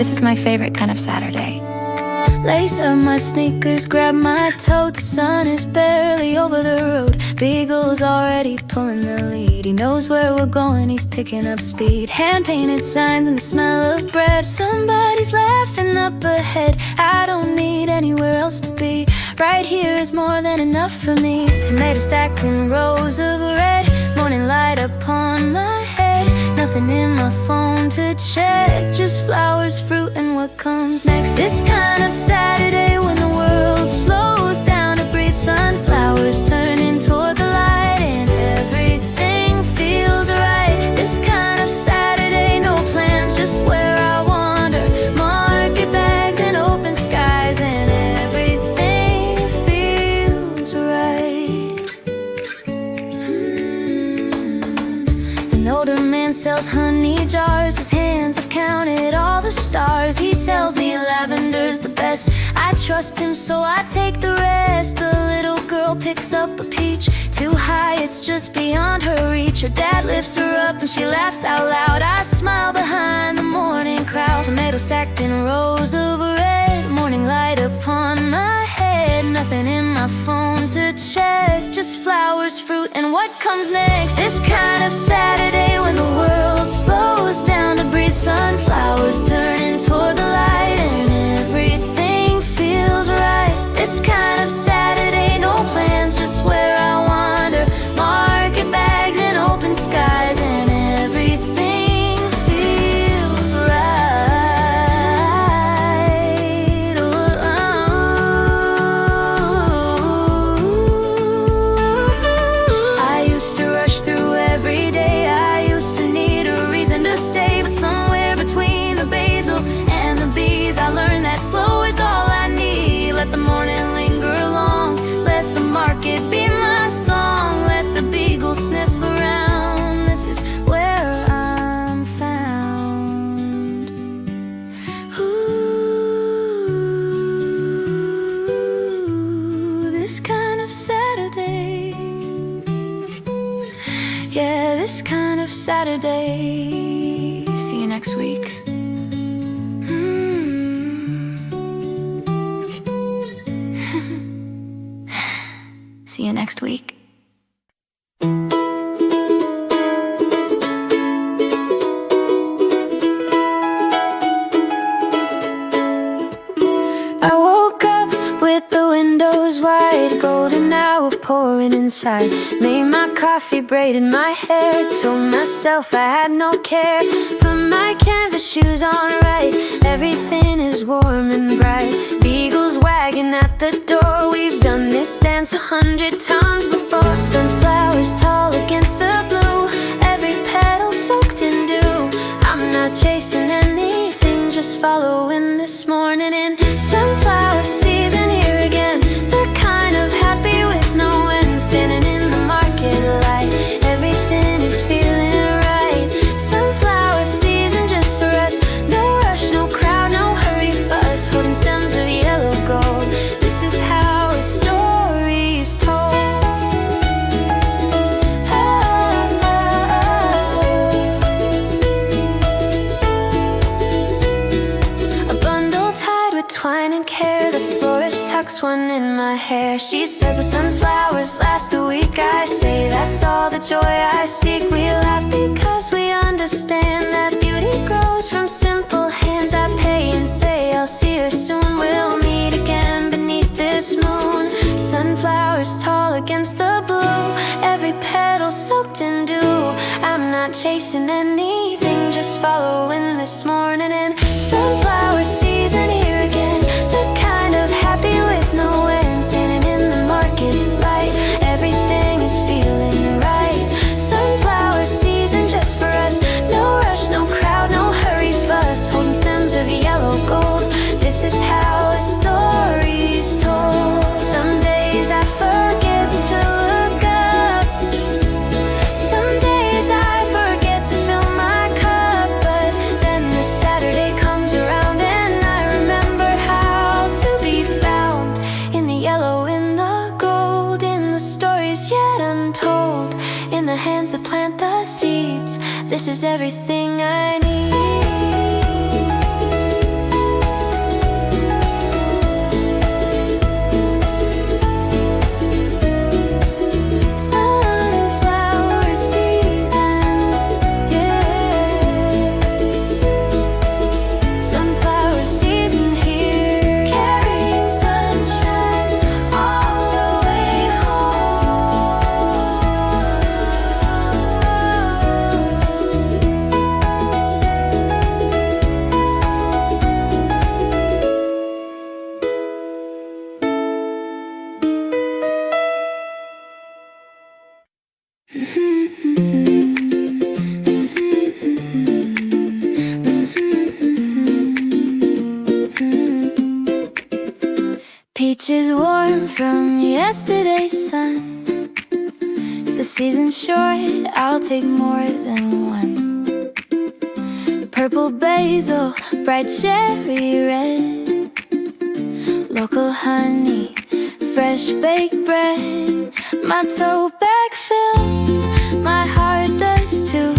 This is my favorite kind of Saturday. Lace up my sneakers, grab my tote. The sun is barely over the road. Beagle's already pulling the lead. He knows where we're going, he's picking up speed. Hand-painted signs and the smell of bread. Somebody's laughing up ahead. I don't need anywhere else to be. Right here is more than enough for me. Tomatoes stacked in rows of red. Morning light upon my head. Nothing in my phone to check. Just flowers, fruit, and what comes next. This kind of Saturday when the world slows down to breathe. Sunflowers turning toward the light and everything feels right. This kind of Saturday, no plans, just where I wander. Market bags and open skies and everything feels right. An older man sells honey jars. His hands have counted all the stars. He tells me lavender's the best. I trust him, so I take the rest. The little girl picks up a peach. Too high, it's just beyond her reach. Her dad lifts her up and she laughs out loud. I smile behind the morning crowd. Tomatoes stacked in rows of red. Morning light upon my head. Nothing in my phone to check. Just flowers, fruit, and what comes next. This kind of Saturday when the world slows down to breathe. Sunflowers turning toward the light and everything feels right. This kind of Saturday, no plans, just where I wander. Market bags and open skies and everything feels right. I used to rush through every day. I used to need a reason to stay, but somewhere between the basil and the bees, I learned that slow is all I need. Let the morning linger long. Let the market be my song. Let the beagle sniff around. This is where I'm found. Ooh, this kind of Saturday. Yeah, this kind of Saturday. See you next week. See you next week. I woke up with the windows wide, golden hour pouring inside. Made my coffee, braided my hair, told myself I had no care. Put my canvas shoes on right, everything is warm and bright. Beagle's wagging at the door, we've done this dance 100 times before. Sunflowers tall against the blue, every petal soaked in dew. I'm not chasing anything, just following this morning in. Sunflower season here again, the kind of happy with no end. Standing in the market light, everything is feeling right. Sunflower season just for us, no rush, no crowd, no hurry fuss. Holding stems of yellow gold, this is how a story is told. A bundle tied with twine and care, the florist tucks one in my hair. She says the sunflowers last a week. I say that's all the joy I seek. We laugh because we understand that beauty grows from simple hands. I pay and say I'll see her soon. We'll meet again beneath this moon. Sunflowers tall against the blue, every petal soaked in dew. I'm not chasing anything, just following this morning in. Sunflower season here again, the kind of happy with no end. Standing in the market light, everything is feeling right. Sunflower season just for us, no rush, no crowd, no hurry fuss. Holding stems of yellow gold, this is how a story's told. Some days I forget to look up, some days I forget to fill my cup. But then the Saturday comes around and I remember how to be found. In the yellow, in the gold, in the stories yet untold, in the hands that plant the seeds. This is everything I need. Peaches warm from yesterday's sun. The season's short, I'll take more than one. Purple basil, bright cherry red, local honey, fresh baked bread. My tote bag fills, my heart does too.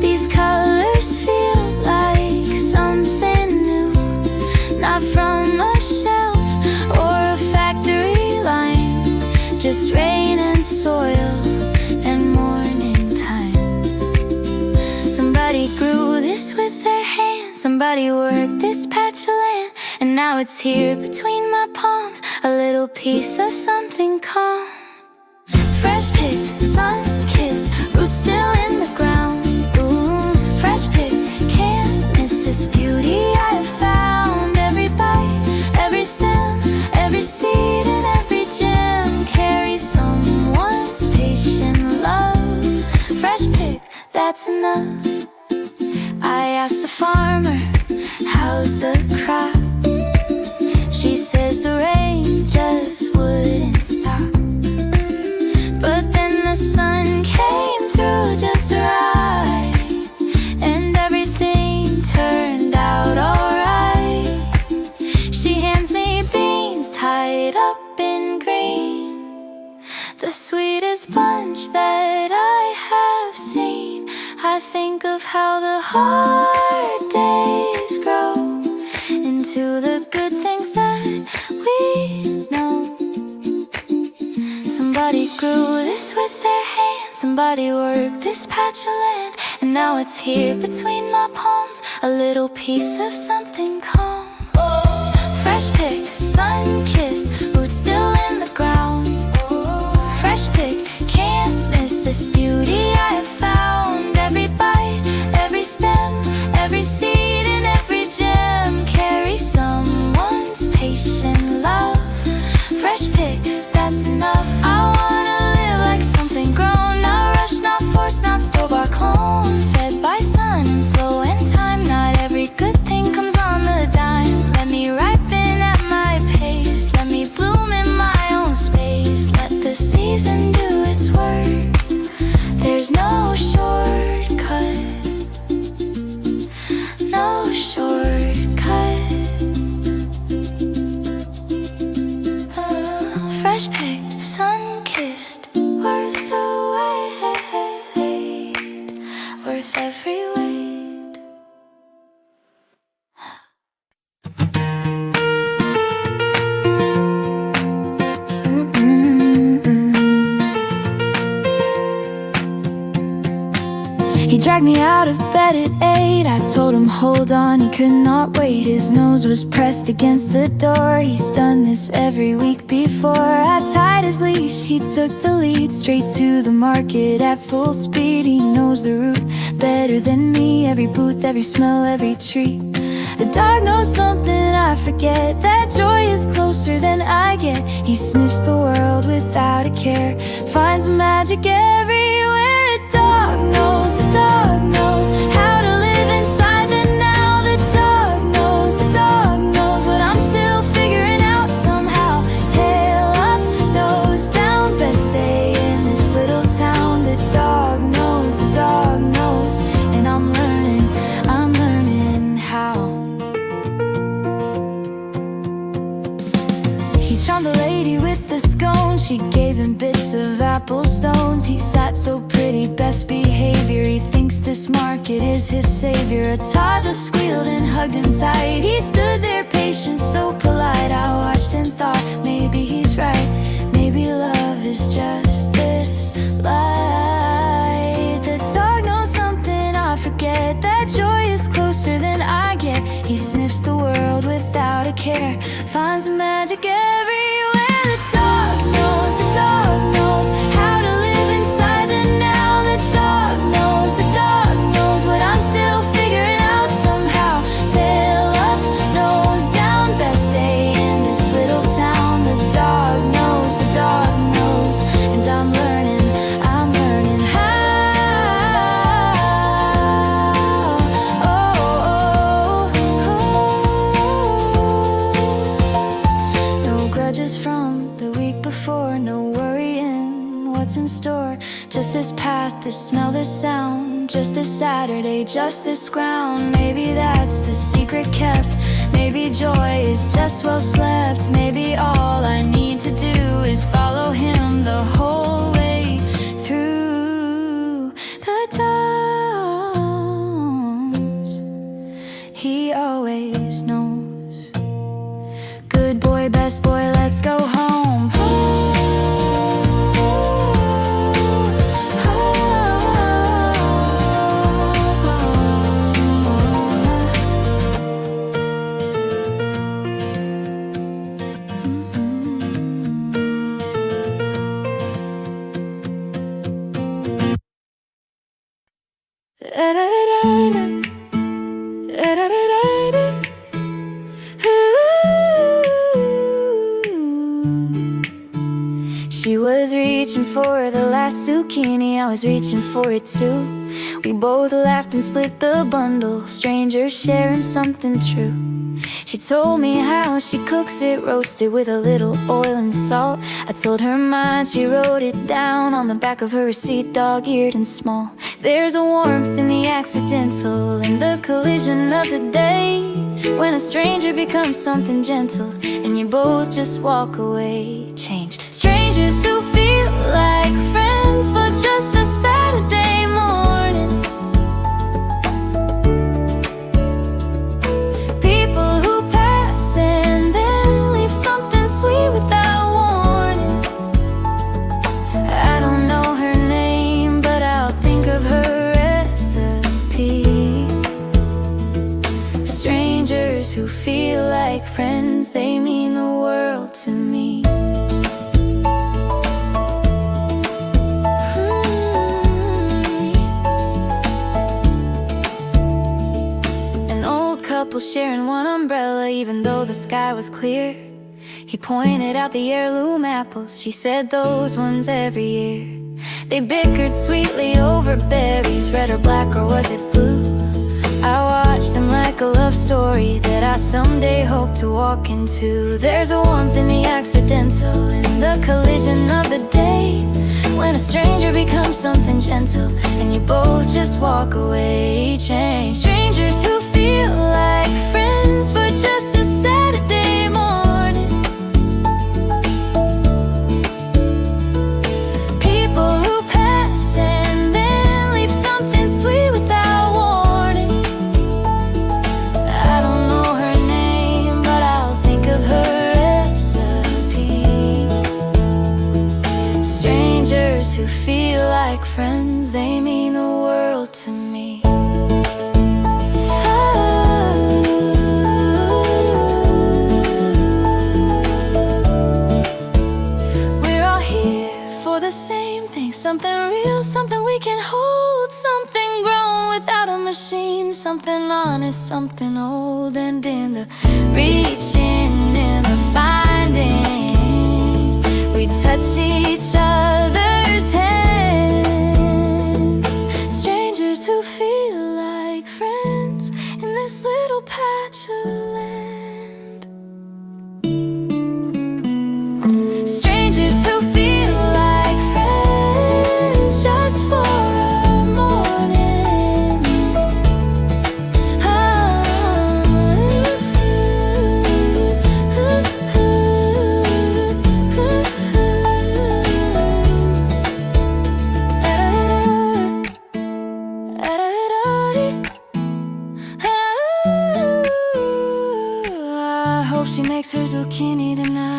These colors feel like something new, not from a shelf or a factory line, just rain and soil and morning time. Somebody grew this with their hands, somebody worked this patch of land, and now it's here between my palms, a little piece of something calm. Fresh picked, sun-kissed, roots still in the ground. Ooh, fresh picked, can't miss this beauty I have found. Every bite, every stem, every seed and every gem carries someone's patient love. Fresh picked, that's enough. I asked the farmer, how's the crop? She says the rain just wouldn't stop. But then the sun came through just right, and everything turned out alright. She hands me beans tied up in green, the sweetest bunch that I have seen. I think of how the hard days grow into the good things that we know. Somebody grew this with their hands, somebody worked this patch of land, and now it's here between my palms, a little piece of something calm. Fresh picked, sun-kissed, roots still in the ground. Fresh picked, can't miss this beauty I have found. Every bite, every stem, every seed and every gem carries someone's patient love. Fresh picked, that's enough. I wanna live like something grown, not rushed, not forced, not store-bought clone. Fed by sun and slow in time, not every good thing comes on the dime. Let me ripen at my pace, let me bloom in my own space. Let the season do its work, there's no shortcut, no shortcut. Fresh picked, sun-kissed, worth the wait, worth every wait. He dragged me out of bed at 8. I told him hold on, he could not wait. His nose was pressed against the door. He's done this every week before. I tied his leash, he took the lead, straight to the market at full speed. He knows the route better than me, every booth, every smell, every tree. The dog knows something I forget, that joy is closer than I get. He sniffs the world without a care, finds magic everywhere. The dog knows how to live inside the now. The dog knows what I'm still figuring out somehow. Tail up, nose down, best day in this little town. The dog knows, and I'm learning how. He charmed the lady with the scone, she gave him bits of apple stones. He sat so pretty, best behavior, he thinks this market is his savior. A toddler squealed and hugged him tight. He stood there patient, so polite. I watched and thought, maybe he's right, maybe love is just this light. The dog knows something I forget, that joy is closer than I get. He sniffs the world without a care, finds magic everywhere. The dog knows how to live inside the now. The dog knows what I'm still figuring out somehow. Tail up, nose down, best day in this little town. The dog knows, and I'm learning in store. Just this path, this smell, this sound. Just this Saturday, just this ground. Maybe that's the secret kept. Maybe joy is just well slept. Maybe all I need to do is follow him the whole way through the downs. He always knows. Good boy, best boy, let's go home. She was reaching for the last zucchini, I was reaching for it too. We both laughed and split the bundle, strangers sharing something true. She told me how she cooks it, roasted with a little oil and salt. I told her mine, she wrote it down on the back of her receipt, dog-eared and small. There's a warmth in the accidental, in the collision of the day, when a stranger becomes something gentle, and you both just walk away changed. Strangers who feel like friends for just a Saturday morning. People who pass and then leave something sweet without warning. I don't know her name, but I'll think of her recipe. Strangers who feel like friends, they mean the world to me. Sharing one umbrella, even though the sky was clear. He pointed out the heirloom apples, she said those ones every year. They bickered sweetly over berries, red or black or was it blue? I watched them like a love story that I someday hope to walk into. There's a warmth in the accidental, in the collision of the day, when a stranger becomes something gentle, and you both just walk away changed. Strangers who feel like friends for just a Saturday morning. People who pass and then leave something sweet without warning. I don't know her name, but I'll think of her recipe. Strangers who feel like friends, they mean the world to me. The same thing, something real, something we can hold, something grown without a machine, something honest, something old, and in the reaching, in the finding, we touch each other's hands. Strangers who feel like friends in this little patch of land. Strangers who feel like just for a morning. I hope she makes her zucchini tonight.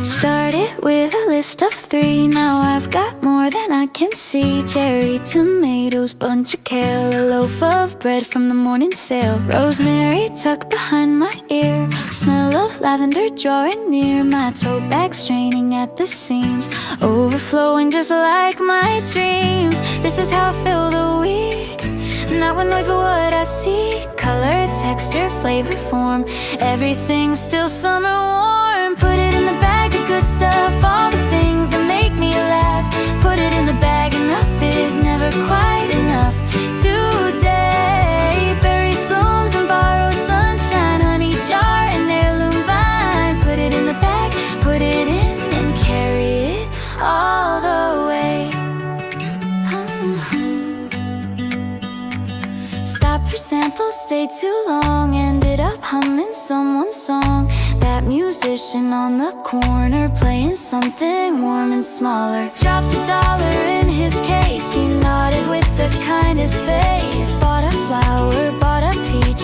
Started with a list of 3, now I've got more than I can see. Cherry tomatoes, bunch of kale, a loaf of bread from the morning sale, rosemary tucked behind my ear, smell of lavender drawing near, my tote bag straining at the seams, overflowing just like my dreams. This is how I fill the week, not with noise but what I see. Color, texture, flavor, form, everything's still summer warm. Put it in the bag of good stuff, all the things that make me laugh. Put it in the bag and I fit is never quite enough. Today, berries, blooms, and borrowed sunshine, honey jar, and heirloom vine. Put it in the bag, put it in, and carry it all the way. Stop for samples, stay too long, ended up humming someone's song. That musician on the corner playing something warm and smaller. Dropped $1 in his case, he nodded with the kindest face. Bought a flower, bought a peach,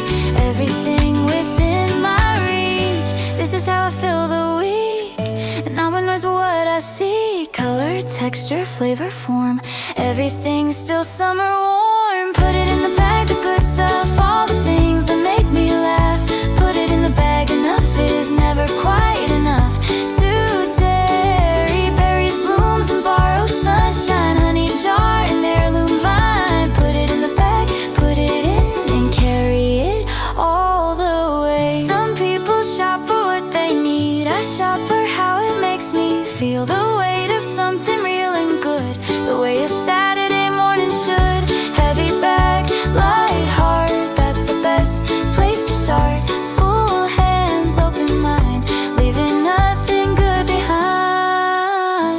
everything within my reach. This is how I fill the week, and no one knows what I see. Color, texture, flavor, form, everything's still summer warm. Put it in the bag, the good stuff, all the things that make me laugh. Put it in the bag, enough is never quite enough. Today, berries, blooms, and borrowed sunshine, honey jar, and heirloom vine. Put it in the bag, put it in, and carry it all the way. Some people shop for what they need, I shop for how it makes me feel. The weight of something real and good, the way a Saturday morning should. Heavy bag, light heart, that's the best place to start. Full hands, open mind, leaving nothing good behind.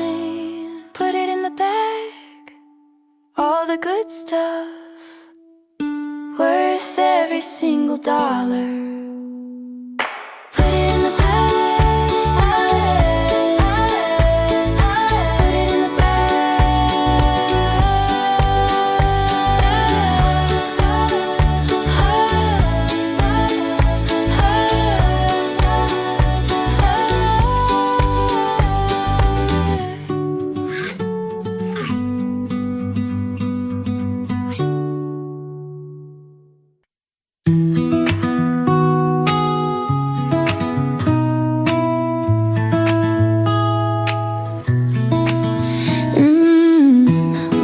Put it in the bag, all the good stuff, worth every single dollar. Put it in the bag, put it in the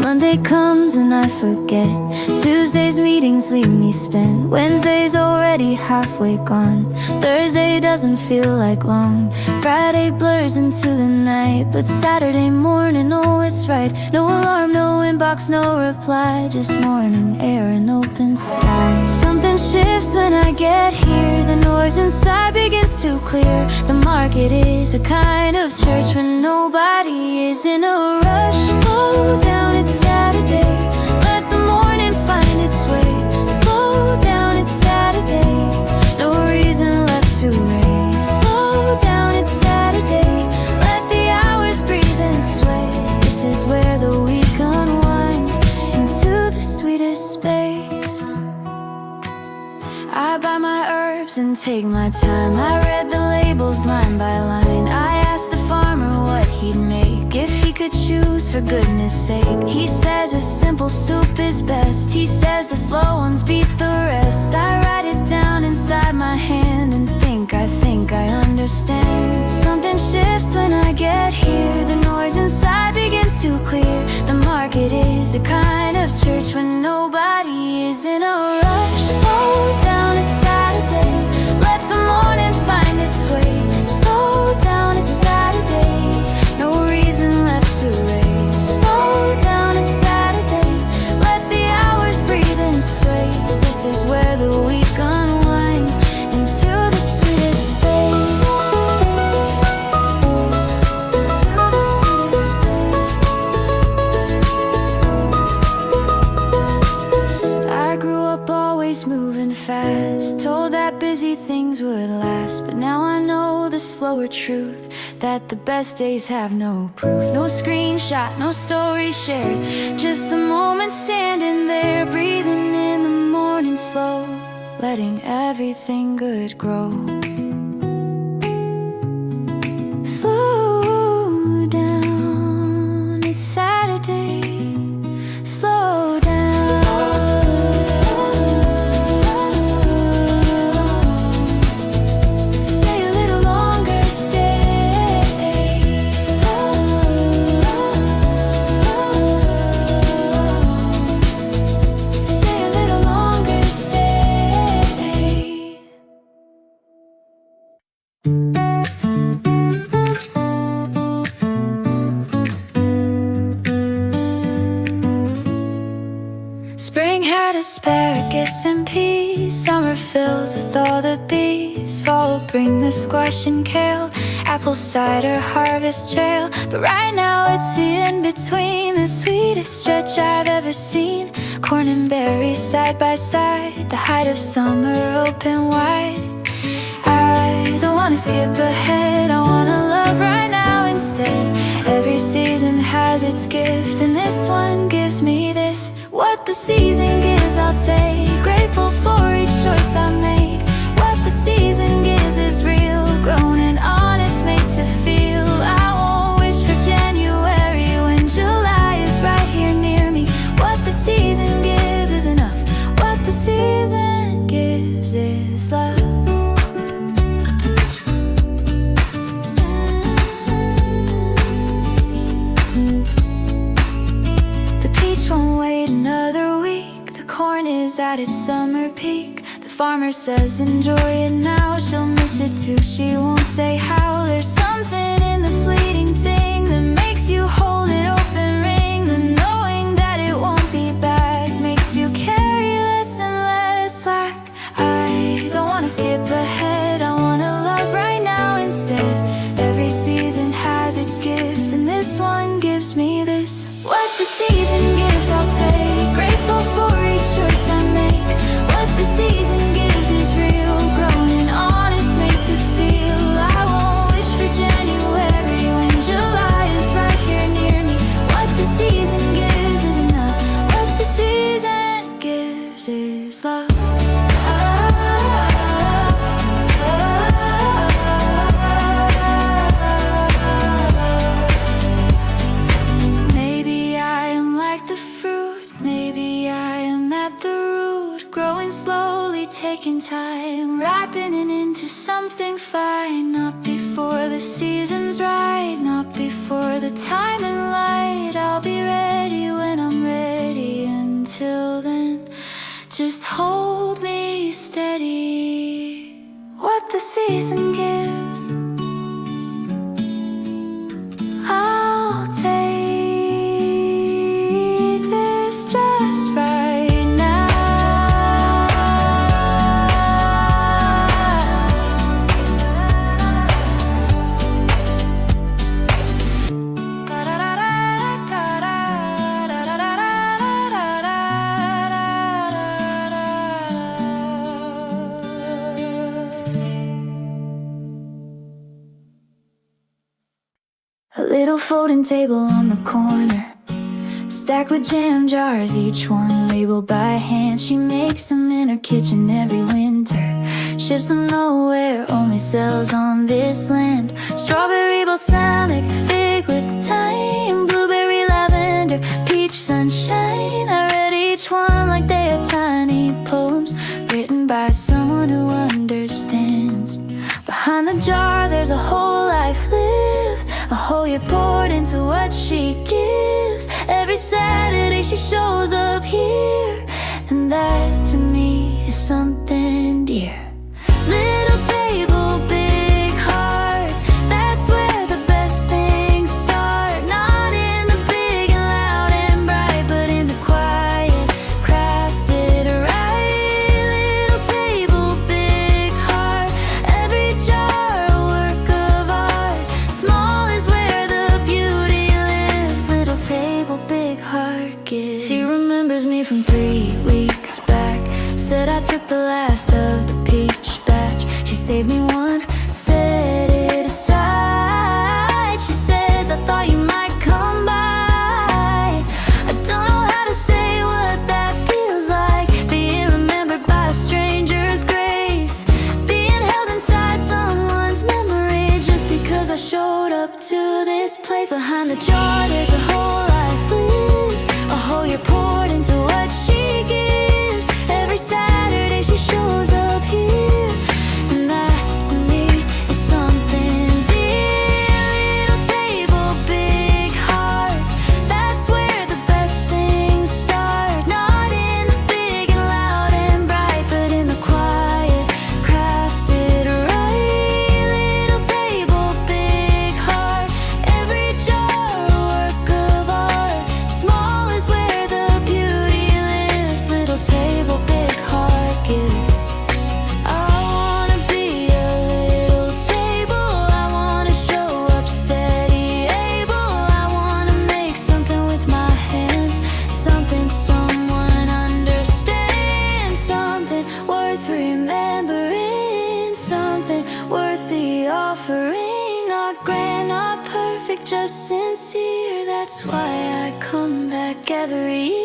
Monday comes and I forget. Tuesday's meetings leave me spent. Wednesday's already halfway gone. Thursday doesn't feel like long. Friday blurs into the night, but Saturday morning, oh it's right. No alarm, no inbox, no reply, just morning air and open sky. Something shifts when I get here, the noise inside begins to clear. The market is a kind of church when nobody is in a rush. Slow down, it's Saturday, let the morning find its way. Slow down, it's Saturday, no reason left to race. Slow down, it's Saturday, let the hours breathe and sway. This is where the week unwinds into the sweetest space. I buy my herbs and take my time. I read the labels line by line. I asked the farmer what he'd make if he could choose, for goodness sake. He says a simple soup is best. He says the slow ones beat the rest. I write it down inside my hand and I think I understand. Something shifts when I get here, the noise inside begins to clear. The market is a kind of church when nobody is in a rush. Slow down, it's Saturday, let the morning find its way. Slow down, it's Saturday, no reason left to race. Slow down, it's Saturday, let the hours breathe and sway. This is where the week unwinds into the sweetest space. Into the sweetest space. I grew up always moving fast, told that busy things would last. But now I know the slower truth, that the best days have no proof. No screenshot, no story shared, just the moment standing there, breathing in the morning slow, letting everything good grow. Slow down, it's Saturday. Slow down, stay a little longer, stay. Stay a little longer, stay. Spring had asparagus and peas, summer fills with all the bees. Fall will bring the squash and kale, apple cider harvest trail. But right now it's the in-between, the sweetest stretch I've ever seen. Corn and berries side by side, the height of summer open wide. I don't wanna skip ahead, I wanna love right now instead. Every season has its gift, and this one gives me this. What the season gives I'll take, grateful for each choice I make. What the season gives is real, grown and honest, made to feel. I won't wish for January when July is right here near me. What the season gives is enough, what the season gives is love. Won't wait another week, the corn is at its summer peak. The farmer says enjoy it now, she'll miss it too, she won't say how. There's something in the fleeting thing that makes you hold it open ring. The knowing that it won't be back makes you carry less and less slack. I don't wanna skip ahead, I wanna love right now instead. Every season has its gift, and this one gives me this. What the season gives I'll take, grateful for each choice I make. What the season gives is real, grown and honest, made to feel. I won't wish for January when July is right here near me. What the season gives is enough, what the season gives is love. Taking time, ripening into something fine. Not before the season's right, not before the time and light. I'll be ready when I'm ready. Until then, just hold me steady. What the season gives, I'll take this just right. A little folding table on the corner, stacked with jam jars, each one labeled by hand. She makes them in her kitchen every winter, ships them nowhere, only sells on this land. Strawberry balsamic, fig with thyme, blueberry lavender, peach sunshine. I read each one like they are tiny poems written by someone who understands. Behind the jar there's a whole life lived, a whole year poured into what she gives. Every Saturday she shows up here, and that to me is something dear. Little table, big heart, that's where the best things start. Not in the big and loud and bright, but in the quiet, crafted right. Little table, big heart, every jar a work of art. Small is where the beauty lives. Little table, big heart gives. She remembers me from 3 weeks back, said I took the last of the peach batch. She saved me one, set it aside. She says, I thought you might come by. I don't know how to say what that feels like, being remembered by a stranger's grace, being held inside someone's memory just because I showed up to this place. Behind the jar there's a whole life lived, a whole year poured into what she gives. Every Saturday she shows up here, and that to me is something dear. Little table, big heart, that's where the best things start. Not in the big and loud and bright, but in the quiet, crafted right. Little table, big heart, every jar a work of art. Small is where the just sincere. That's why I come back every year.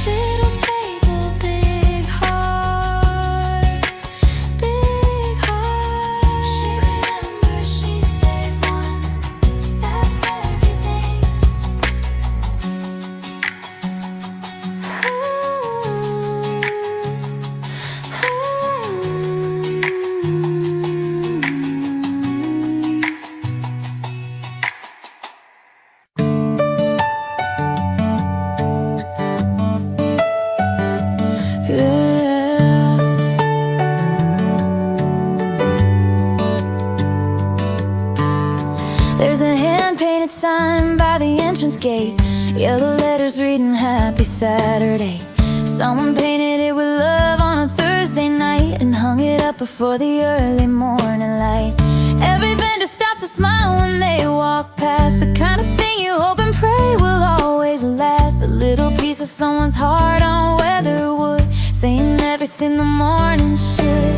Little table, big heart, big heart. She remembers she saved one. That's everything. There's a hand-painted sign by the entrance gate, yellow letters reading Happy Saturday. Someone painted it with love on a Thursday night and hung it up before the early morning light. Every vendor stops to smile when they walk past, the kind of thing you hope and pray will always last. A little piece of someone's heart on weatherwood, saying everything the morning should.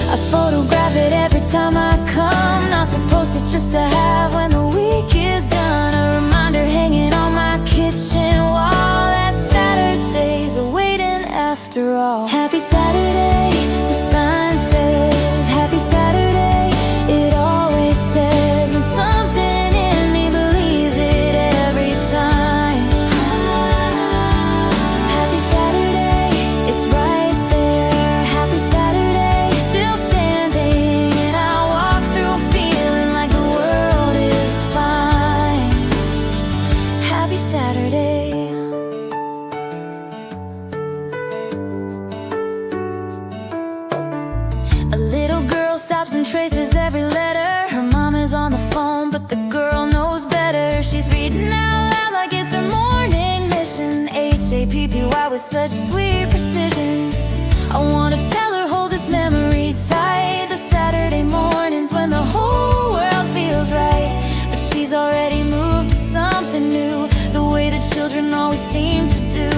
I photograph it every time I come, not to post it, just to have when the week is done. A reminder hanging on my kitchen wall that Saturdays are waiting after all. Happy Saturday, the sign says. Happy Saturday, it always says. And something in me believes it every time. Happy Saturday, it's right there. Happy Saturday, still standing, and I walk through feeling like the world is fine. Happy Saturday. A little girl stops and traces every letter. Her mom is on the phone, but the girl knows better. She's reading out loud like it's her morning mission. H-A-P-P-Y with such sweet precision. I want to tell her, hold this memory tight. The Saturday mornings when the whole world feels right, but she's already moved to something new, the way the children always seem to do.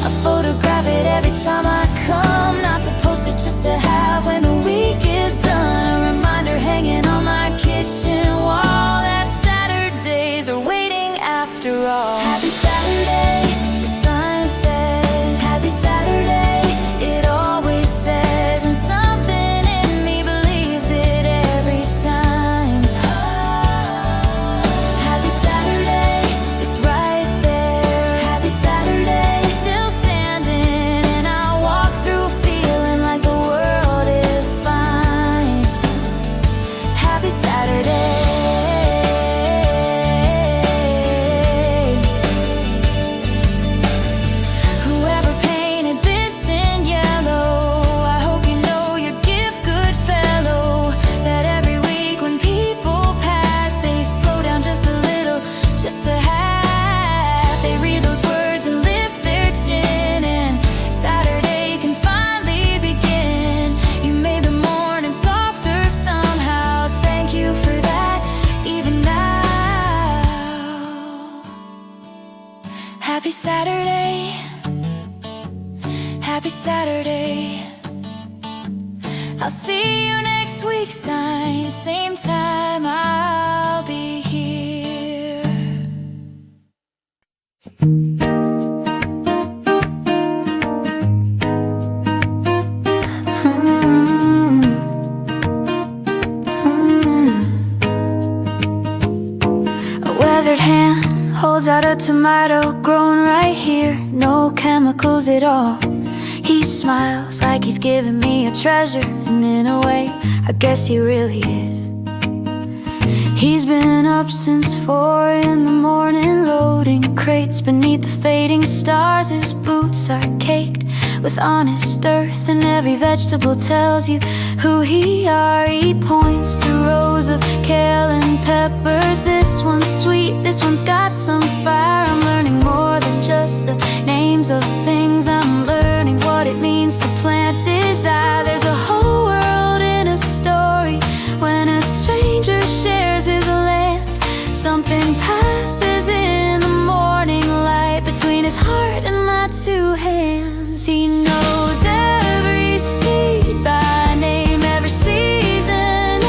I photograph it every time I come, not to post it, just to have when the week is done. A reminder hanging on my kitchen wall that Saturdays are waiting after all. Happy Saturday, the sign says. Happy Saturday, it always says. And something in me believes it every time. Happy Saturday, it's right there. Happy Saturday, still standing, and I walk through feeling like the world is fine. Happy Saturday. Whoever painted this in yellow, I hope you know your gift, good fellow. That every week when people pass, they slow down just a little, just a half. They read those words and lift their chin, and Saturday can finally begin. You made the morning softer somehow. Thank you for that, even now. Happy Saturday. Happy Saturday. I'll see you next week, sign. Same time, I'll be here. A weathered hand holds out a tomato grown right here, no chemicals at all. He smiles like he's giving me a treasure, and in a way, I guess he really is. He's been up since 4 in the morning, loading crates beneath the fading stars. His boots are caked with honest earth, and every vegetable tells you who he are. He points to rows of kale and peppers. This one's sweet, this one's got some fire. I'm learning more than just the names of things. I'm learning what it means to plant desire. There's a whole world in a story when a stranger shares his land. Something passes in the morning light between his heart and my 2 hands. He knows every seed by name, every season,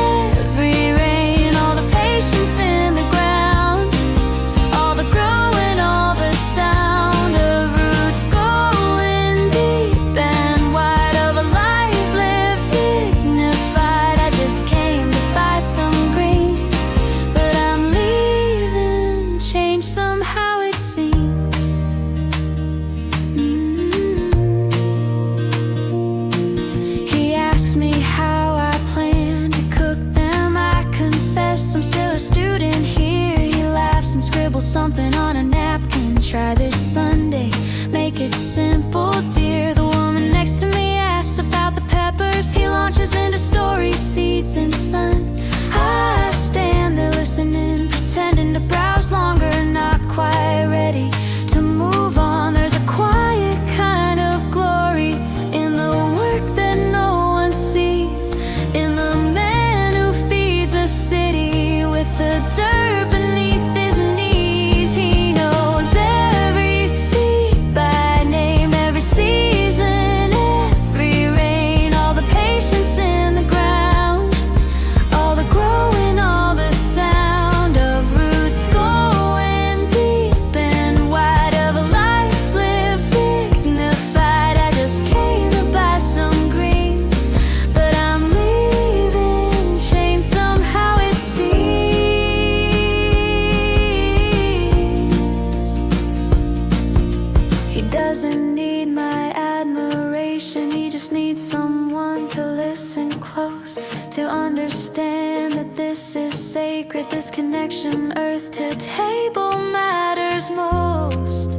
He doesn't need my admiration, he just needs someone to listen close, to understand that this is sacred, this connection, earth to table, matters most.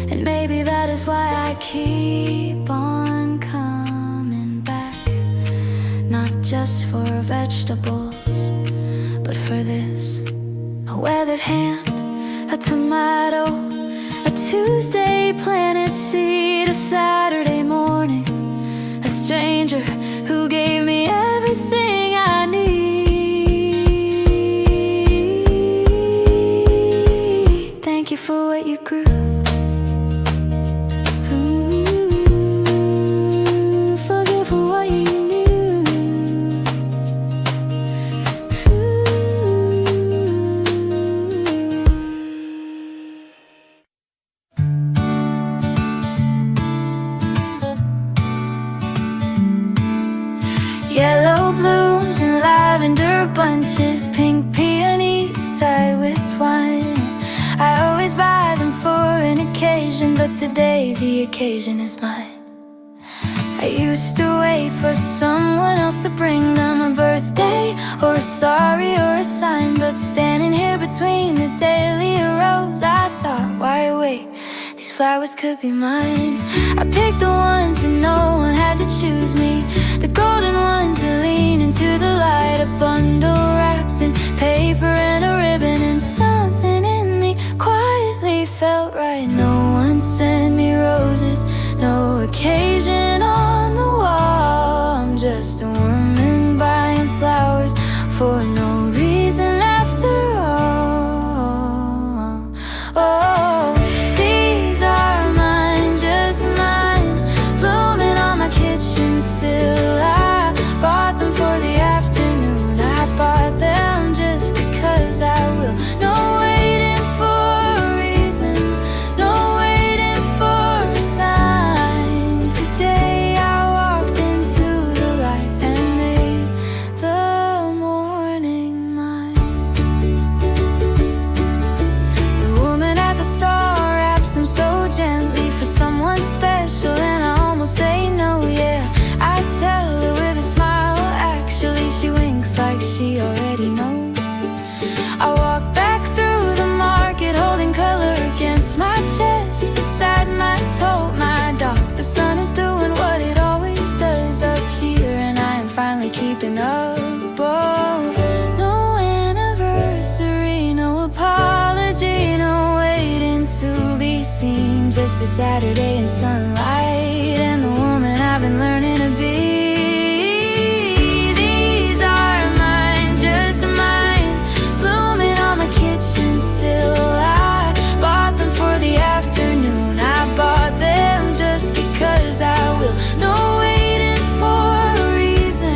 And maybe that is why I keep on coming back, not just for vegetables, but for this. A weathered hand, a tomato, a Tuesday planted seed, a Saturday morning, a stranger who gave me everything I need. Thank you for what you grew. Forgive for what you knew. Yellow blooms and lavender bunches, pink peonies tied with twine. I always buy them for an occasion, but today the occasion is mine. I used to wait for someone else to bring them a birthday or a sorry or a sign, but standing here between the daily rose, I thought, why wait? These flowers could be mine. I picked the ones that no one had to choose me, the golden ones that lean into the light, a bundle wrapped in paper and a ribbon, and something in me quietly felt right. No one sent me roses, no occasion on the wall. I'm just a woman buying flowers for no reason after all. Oh, these are mine, just mine, blooming on my kitchen sill. I bought them for the afternoon, I bought them just because I will. No waiting for a reason, no waiting for a sign. Today I walked into the light and made the morning mine. The woman at the store wraps them so gently for someone special, and I almost say no, yeah. I tell her with a smile, actually she winks like she already knows. I walk back through the market, holding color against my chest, beside my tote, my dog. The sun is doing what it always does up here, and I am finally keeping up. Oh, no anniversary, no apology, no waiting to be seen, just a Saturday in sunlight and the woman I've been learning to be. These are mine, just mine, blooming on my kitchen sill. I bought them for the afternoon, I bought them just because I will. No waiting for a reason,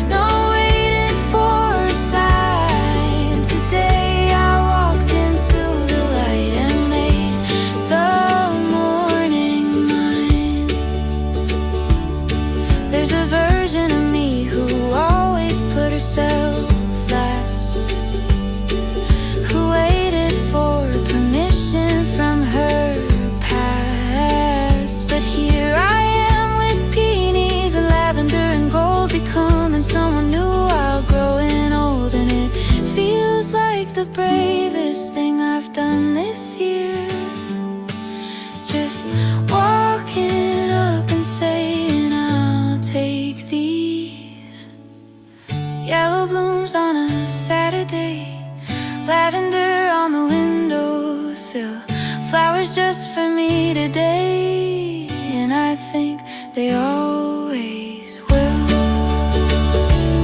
no waiting for a sign. Today I walked into the light and made the morning mine. There's a version of me who always put herself last, who waited for permission from her past. But here I am with peonies and lavender and gold, becoming someone new while growing old. And it feels like the bravest thing I've done this year, just walking up and saying I'll take these. Yellow blooms on a Saturday, lavender on the windowsill, flowers just for me today, and I think they always will.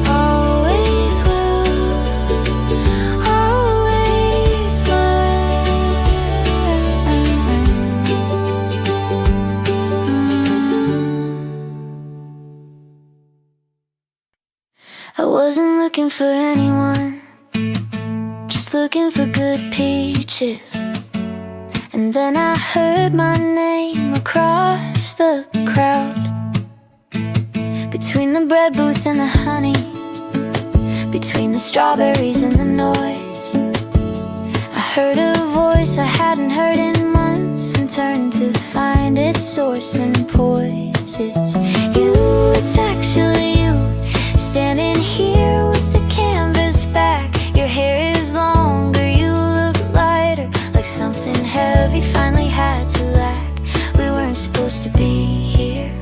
Always will, always I wasn't looking for anyone, just looking for good peaches. And then I heard my name across the crowd, between the bread booth and the honey, between the strawberries and the noise. I heard a voice I hadn't heard in months and turned to find flowers and poise. It's you, it's actually you, standing here with the canvas back. Your hair is longer, you look lighter, like something heavy finally had to lack. We weren't supposed to be here,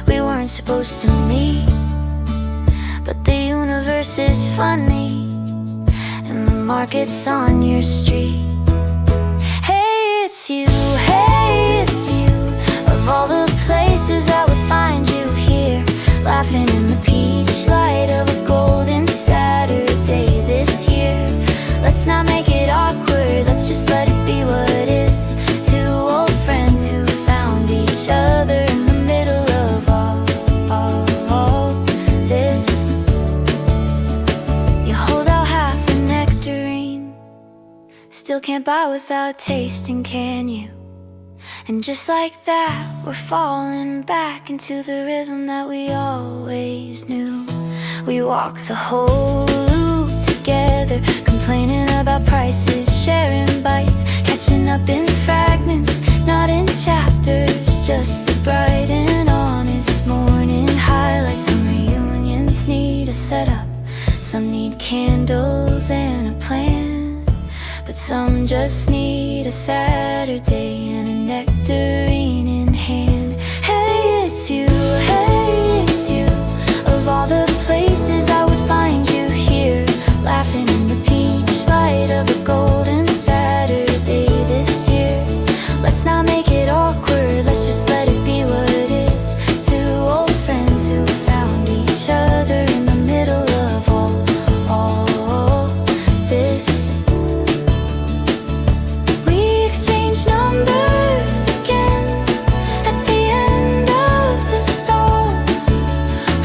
we weren't supposed to meet, but the universe is funny, and the market's on your street. Hey, it's you, of all the places I would find you here, laughing in the peach light of a golden Saturday this year. Let's not make it awkward, let's just let it be what it is. Two old friends who found each other in the middle of all this. You hold out half a nectarine, still can't buy without tasting, can you? And just like that, we're falling back into the rhythm that we always knew. We walk the whole loop together, complaining about prices, sharing bites, catching up in fragments, not in chapters. Just the bright and honest morning highlights. Some reunions need a setup, some need candles and a plan, but some just need a Saturday and a nectarine in hand. Hey, it's you, of all the places I would find you here, laughing in the peach light of a golden Saturday this year. Let's not make it awkward, let's just let it be what it is. Two old friends who found each other in the middle of all this. We exchange numbers again at the end of the stalls.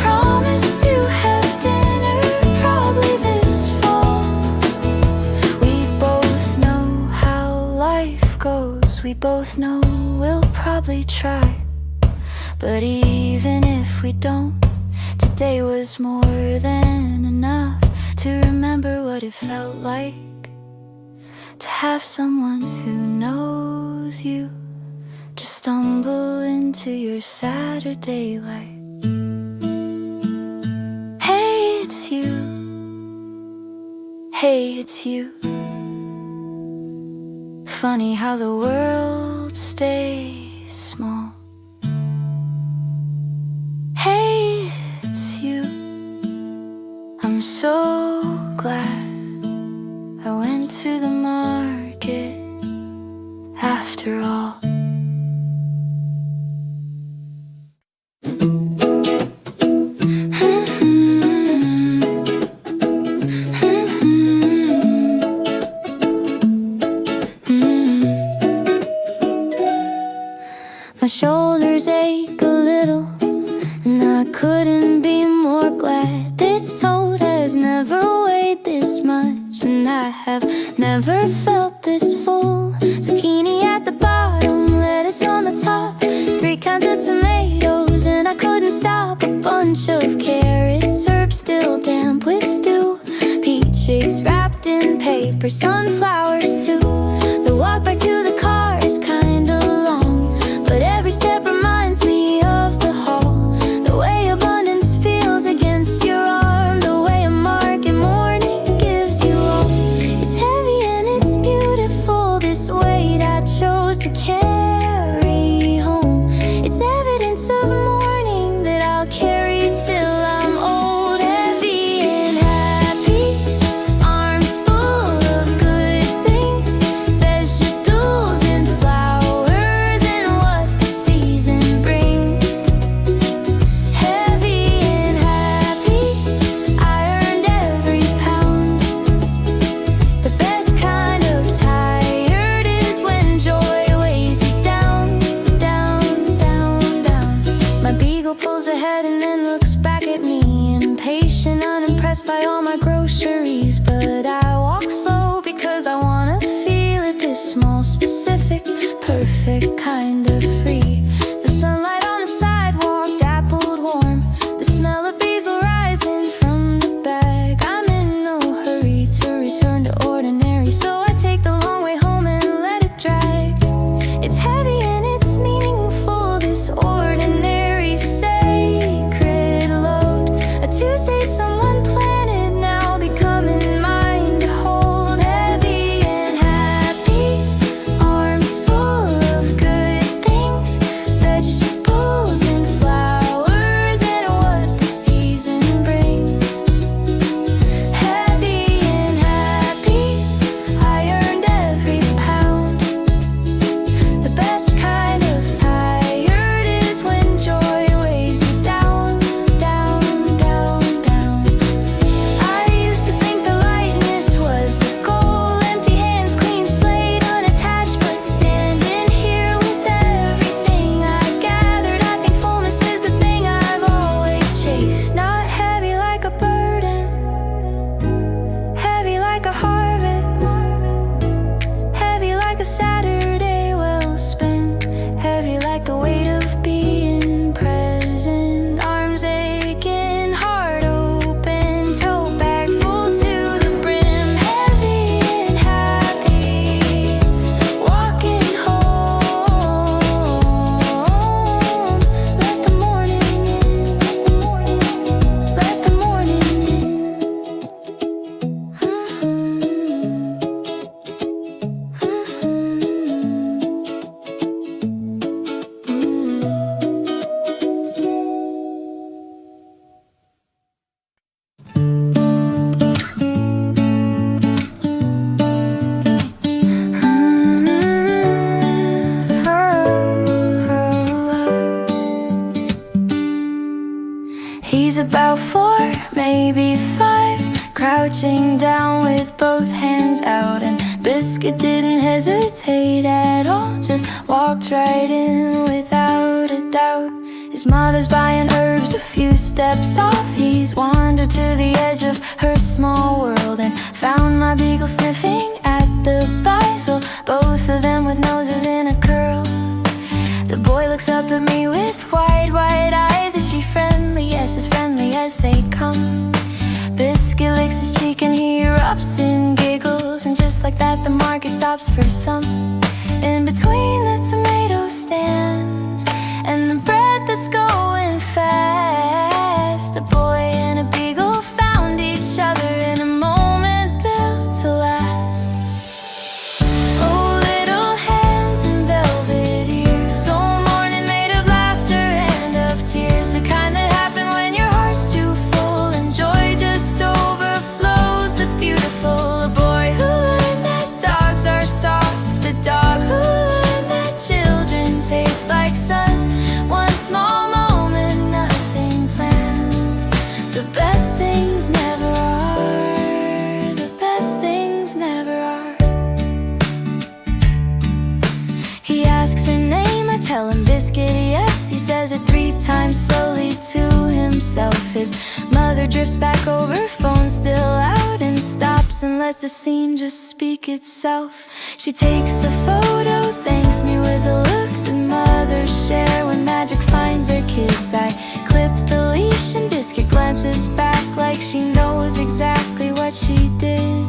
Promise to have dinner probably this fall. We both know how life goes, we both know we'll probably try, but even if we don't, today was more than enough to remember what it felt like to have someone who knows you just stumble into your Saturday life. Hey, it's you. Hey, it's you. Funny how the world stays small. Hey, it's you. I'm so glad I went to the market after all. My shoulders ache a little, and I couldn't be more glad. This toad has never weighed this much, and I have never felt this full. Zucchini at the bottom, lettuce on the top, 3 kinds of tomatoes, and I couldn't stop. A bunch of carrots, herbs still damp with dew, peaches wrapped in paper, sunflowers too. The walk back to the car is kinda long, but every step reminds me of the haul. The way abundance feels against your arm, the way a market morning gives you all. It's heavy and it's beautiful, this weight I chose to carry home. It's evidence of morning that I'll carry till I'm old. Heavy and happy, arms full of good things, vegetables and flowers and what the season brings. Heavy and happy, I earned every pound. The best kind of tired is when joy weighs you down, down, down, down. My beagle pulls ahead and then looks back at me, impatient, unimpressed by all my groceries. But I walk slow because I wanna feel it, this small, specific, perfect kind of free. The sunlight on the sidewalk dappled warm, the smell of basil rising from the bag. I'm in no hurry to return to ordinary, so I take the long way home and let it drag. It's heavy and it's meaningful, crouching down with both hands out, and Biscuit didn't hesitate at all, just walked right in without a doubt. His mother's buying herbs a few steps off. He's wandered to the edge of her small world and found my Beagle sniffing at the bicycle, both of them with noses in a curl. The boy looks up at me with wide eyes. Is she friendly? Yes, as friendly as they come. Biscuit licks his cheek and he erupts in giggles, and just like that the market stops for some. In between the tomato stands and the bread that's going fast, a boy and a Beagle found each other in a moment built to last. Oh, little hands and velvet ears, oh, morning made of laughter and of tears, the kind that happen when your heart's too full and joy just overflows. The beautiful, a boy who learned that dogs are soft, the dog who learned that children taste like sun. One small moment, nothing planned. The best things never are. The best things never are. He asks her name, I tell him Biscuit, yes. He says it 3 times slowly to himself. His mother drifts back over, phone still out, and stops and lets the scene just speak itself. She takes a photo, thanks me with a look that mothers share when magic finds her kids. I clip the leash and Biscuit glances back like she knows exactly what she did.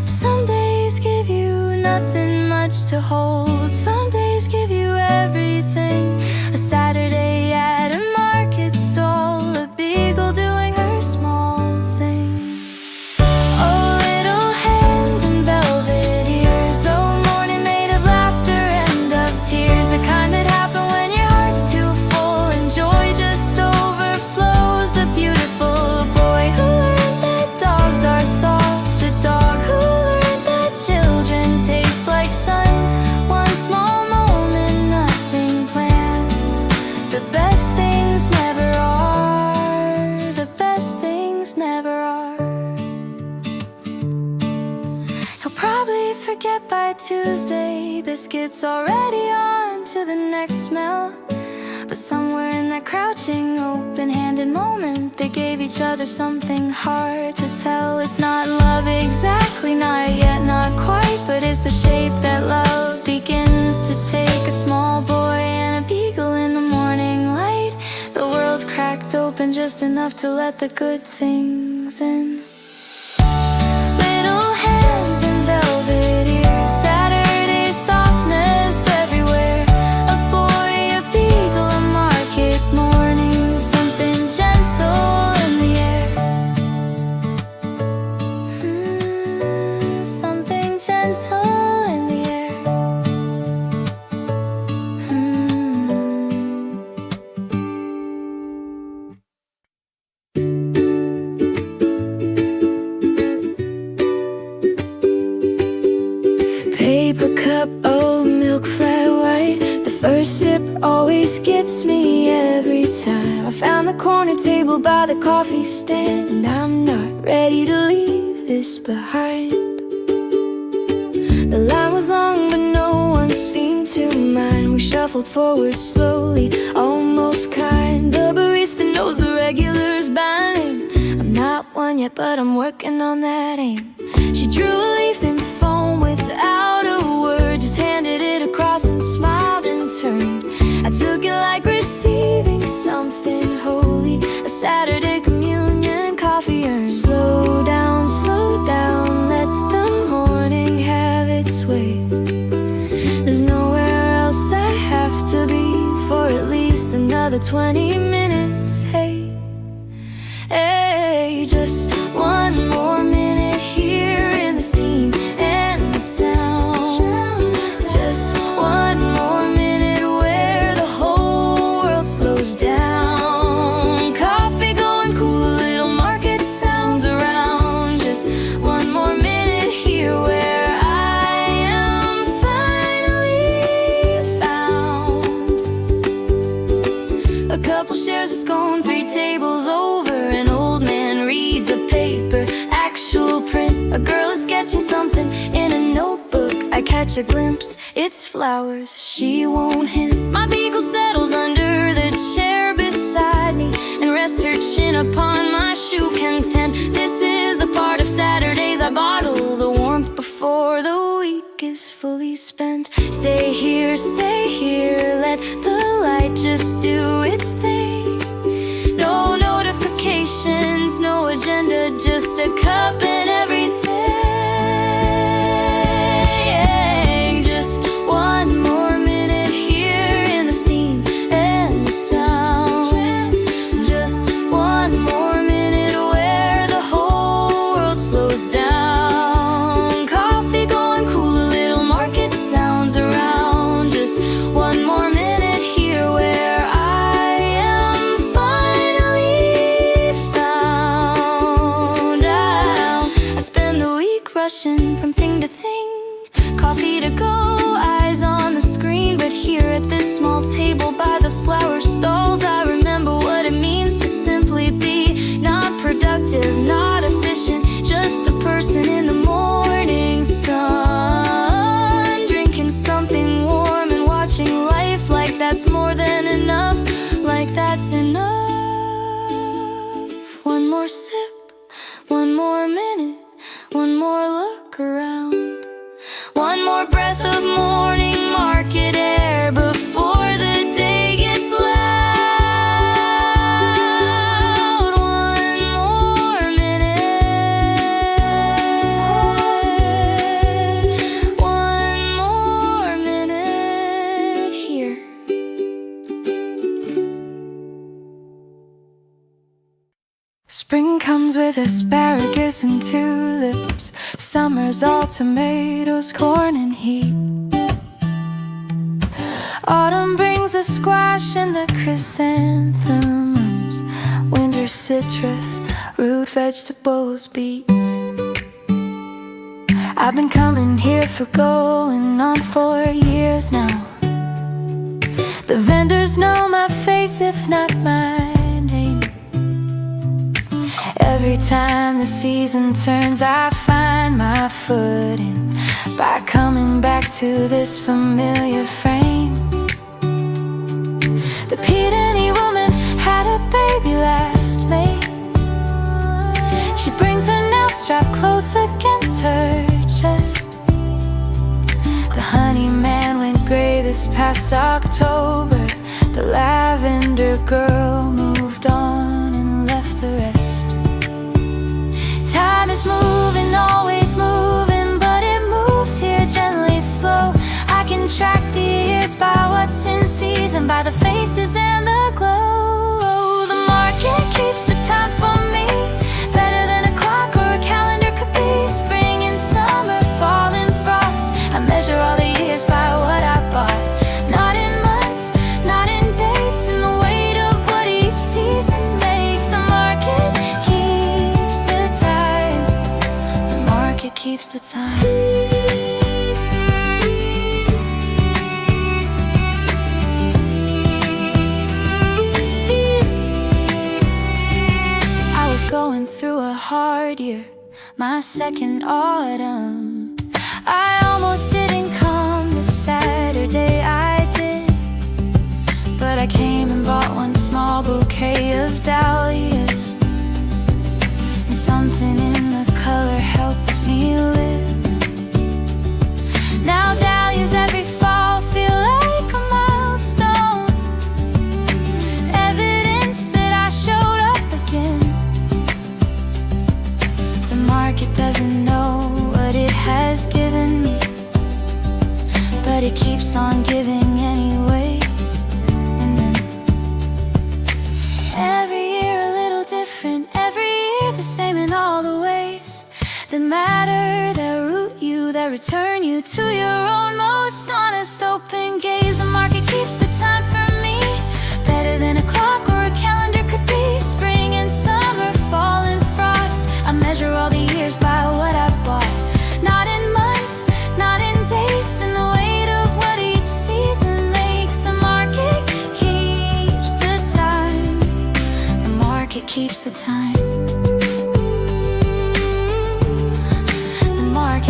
Some days give you nothing much to hold, some days give you everything. A Saturday at a market stall, a Beagle doing her small thing. Oh, little hands and velvet ears, oh, morning made of laughter and of tears, the kind that happen when your heart's too full and joy just overflows. The beautiful, boy who learned that dogs are soft, the dog who learned that children taste like sun. One small moment, nothing planned. The best things never are. The best things never are. He'll probably forget by Tuesday. Biscuit's already on to the next smell. But somewhere in that crouching, open-handed moment, they gave each other something hard to tell. It's not love exactly, not yet, not quite, but it's the shape that love begins to take. A small boy and a Beagle in the morning light, the world cracked open just enough to let the good things in. Little hands and velvet ears, Saturday softness everywhere. A boy, a Beagle, a market morning, something gentle in the air. Something gentle in the air. Paper cup, oh, milk flat white. The first sip always gets me every time. I found the corner table by the coffee stand, and I'm not ready to leave this behind. The line was long, but no one seemed to mind. We shuffled forward slowly, almost kind. The barista knows the regulars by name. I'm not one yet, but I'm working on that aim. She drew a leaf in foam without a word, just handed it across and smiled and turned. I took it like receiving something holy, a Saturday communion coffee urn. Slow down, let the morning have its way. There's nowhere else I have to be for at least another 20 minutes. Hey, hey, just one more minute here in the steam and the sound. Just one more minute where the whole world slows down. Coffee going cool, a little market sounds around. Just one more minute here where I am finally found. A couple shares of scone, 3 tables over, an old man reads a paper. Actual sketching something in a notebook. I catch a glimpse, it's flowers she won't hint. My Beagle settles under the chair beside me and rests her chin upon my shoe, content. This is the part of Saturdays I bottle the warmth before the week is fully spent. Stay here, let the light just do its thing. No notifications, no agenda, just a cup and everything. Just one more minute here in the steam and the sound. Just one more minute where the whole world slows down. Coffee going cool, a little market sounds around. Just one more minute here where I am finally found out. I spend the week rushing from thing to thing, coffee to go, eyes on the screen. But here at this small table by the flower stalls, I remember what it means to simply be. Not productive, not efficient, just a person in the morning sun, drinking something warm and watching life like that's more than enough, like that's enough. One more sip, one more minute, one more look around, one more breath of morning market air before the day gets loud. One more minute, one more minute here. Spring comes with asparagus and tulips. Summer's all tomatoes, corn and heat. Autumn brings the squash and the chrysanthemums. Winter citrus, root vegetables, beets. I've been coming here for going on 4 years now. The vendors know my face, if not my name. Every time the season turns, I find my footing by coming back to this familiar frame. The Peony woman had a baby last May. She brings her nail strap close against her chest. The honey man went gray this past October. The lavender girl moved on and left the rest. Time is moving, always moving, but it moves here gently slow. I can track the years by what's in season, by the faces and the glow. The market keeps the time for me, better than a clock or a calendar could be. Spring and summer, fall and frost, I measure all the years by what I've bought. Not in months, not in dates, in the weight of what each season makes. The market keeps the time. The market keeps the time. Going through a hard year, my second autumn. I almost didn't come this Saturday, I did, but I came and bought one small bouquet of dahlias, and something in the color helped me live. Now dahlias every fall feel like a milestone, evidence that I showed up again. The market doesn't know what it has given me, but it keeps on giving anyway. And then every year a little different, every year the same in all the ways that matter, that root you, that return you to your own most honest open gaze. The market keeps the time for me, better than a clock or a calendar could be. Spring and summer, fall and frost, I measure all the years by what I've bought. Not in months, not in dates, in the weight of what each season makes. The market keeps the time. The market keeps the time. The market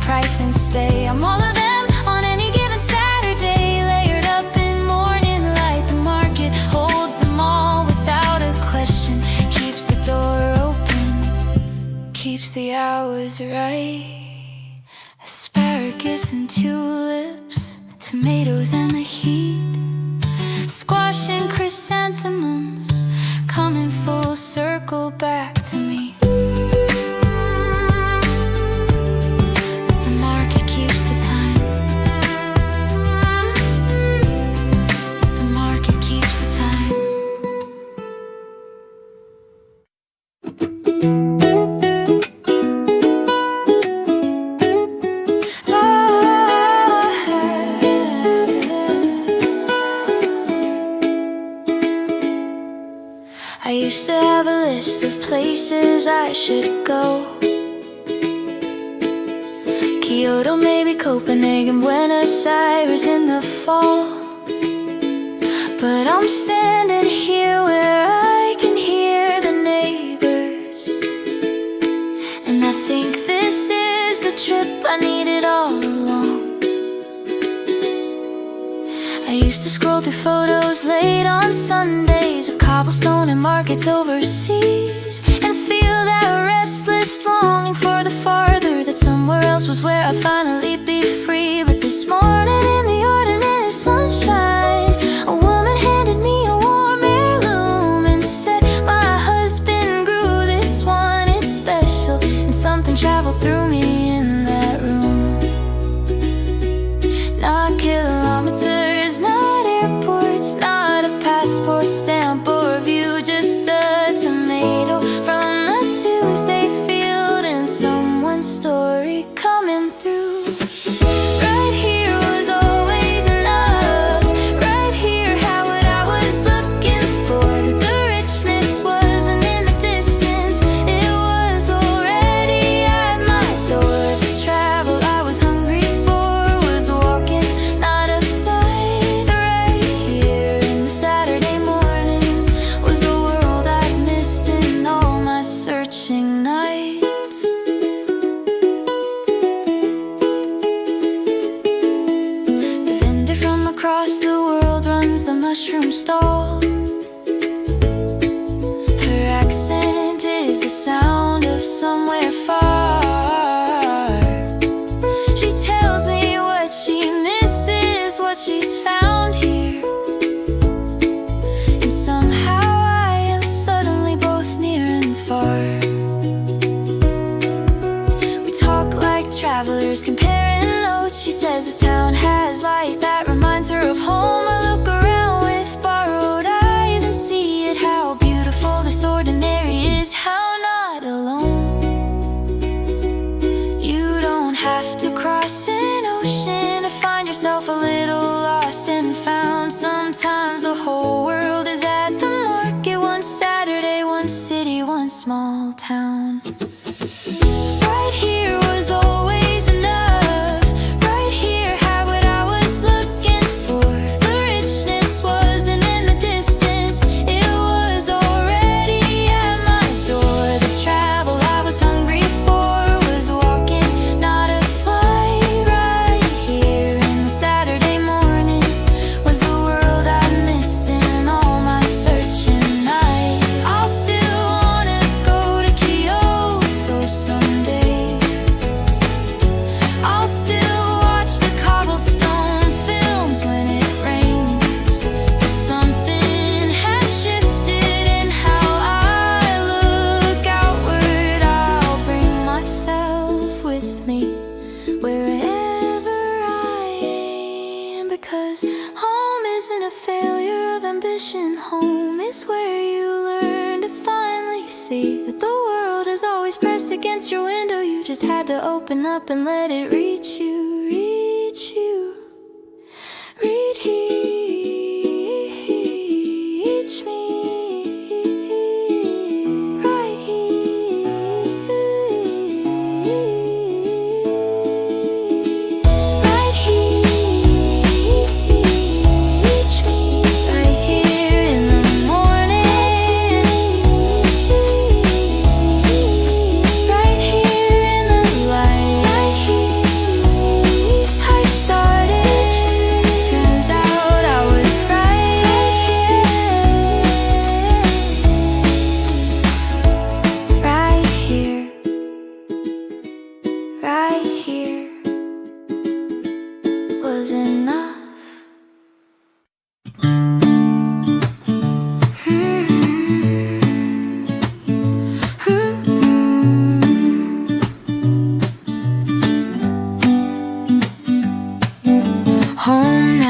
price and stay. I'm all of them on any given Saturday, layered up in morning light. The market holds them all without a question, keeps the door open, keeps the hours right. Asparagus and tulips, tomatoes and the heat, squash and chrysanthemums, coming full circle back to me. The market keeps the time. The market keeps the time. I used to have a list of places I should go. Kyoto, maybe Copenhagen, Buenos Aires in the fall. But I'm standing here where I can hear the neighbors, and I think this is the trip I needed all along. I used to scroll through photos late on Sundays of cobblestone and markets overseas, and feel that restless longing for the farther, that somewhere else was where I'd finally be free. But this morning in the ordinary sunshine, a woman handed me a warm heirloom and said, my husband grew this one, it's special. And something traveled through me in that room. Not kilometers, not airports, not a passport stamp or view, just a tomato from a Tuesday field and someone's story coming through. Right here was always enough. Right here had what I was looking for. The richness wasn't in the distance, it was already at my door. The travel I was hungry for was walking, not a flight. Right here in the Saturday morning was a world I'd missed in all my searching nights. The vendor from across the world runs the mushroom stall. Her accent is the sound of somewhere far. She tells me what she misses, what she's found here, and somehow I am suddenly both near and far. We talk like travelers, comparing notes. She says this town has light that reminds her of home. I look around with borrowed eyes and see it, how beautiful this ordinary is, how not alone. You don't have to cross an ocean to find yourself a little lost and found. Sometimes the whole world is at the market, one Saturday, one city, one small town. Right here was always enough. Right here had what I was looking for. The richness wasn't in the distance, it was already at my door. The travel I was hungry for was walking, not a flight. Right here in the Saturday morning was the world I missed in all my searching night. I'll still wanna go to Kyoto someday. I'll still watch the cobblestone films when it rains. But something has shifted in how I look outward. I'll bring myself with me wherever I am, because home isn't a failure of ambition. Home is where you learn to finally see that the world is always pressed against your window. You just had to open up and let it reach you, reach you, reach me. Right here, right here, reach me. Right here in the morning, right here in the light, right here.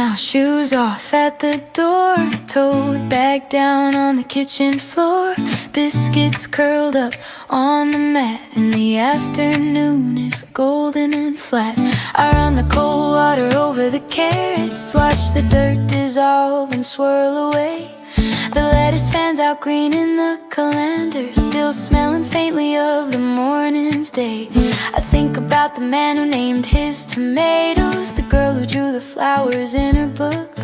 Now shoes off at the door, tote bag down on the kitchen floor, biscuits curled up on the mat, and the afternoon is golden and flat. I run the cold water over the carrots, watch the dirt dissolve and swirl away. The lettuce fans out green in the colander, still smelling faintly of the morning's day. I think about the man who named his tomatoes, the girl who drew the flowers in her book,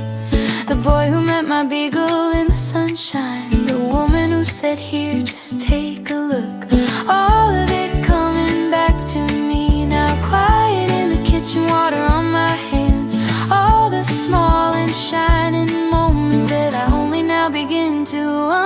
the boy who met my Beagle in the sunshine, the woman who said, "Here, just take a look." All of it coming back to me now, quiet in the kitchen, water on my hands. All the small and shining moments that I only now begin to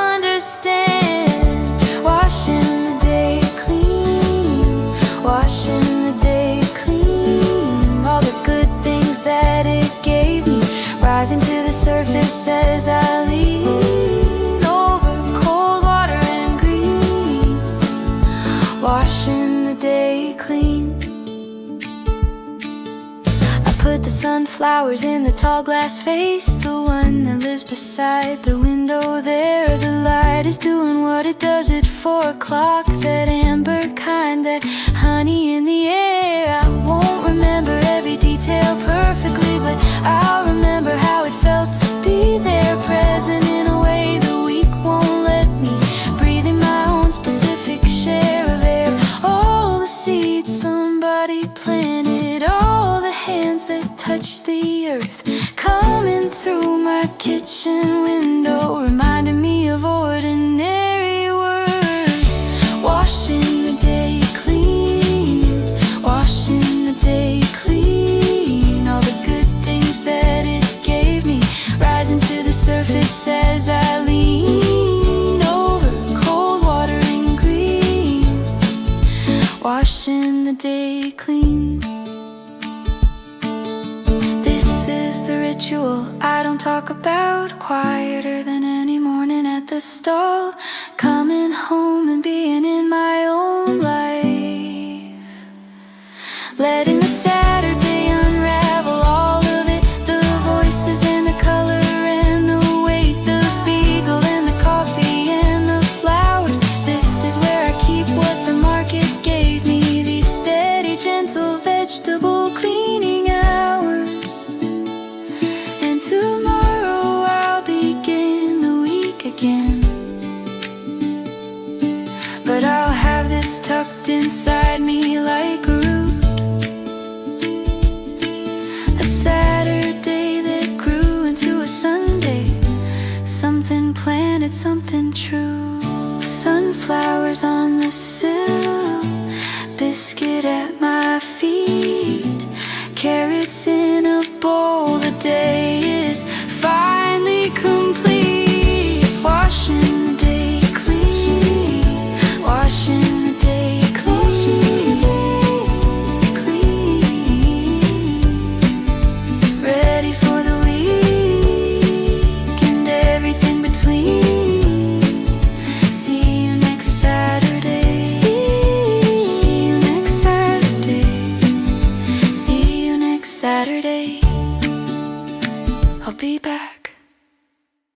understand. Washing the day clean, washing the day clean. All the good things that it gave me rising to the surface as I lean over cold water and green. Washing the day clean. Put the sunflowers in the tall glass vase, the one that lives beside the window there. The light is doing what it does at 4 o'clock, that amber kind, that honey in the air. I won't remember every detail perfectly, but I'll remember how it felt to be there, present in a way the week won't let me, breathing my own specific share of air. All the seeds somebody planted, all the hands that touch the earth, coming through my kitchen window, reminding me of ordinary worth. Washing the day clean, washing the day clean. All the good things that it gave me rising to the surface as I lean over cold water and green. Washing the day clean. The ritual I don't talk about, quieter than any morning at the stall, coming home and being in my own life, letting the Saturday unravel all of it, the voices and the color and the weight, the Beagle and the coffee and the flowers. This is where I keep what the market gave me, these steady, gentle vegetable cleaning hours. Tomorrow I'll begin the week again, but I'll have this tucked inside me like a root, a Saturday that grew into a Sunday, something planted, something true. Sunflowers on the sill, biscuit at my feet, carrots in a bowl. The day is finally complete.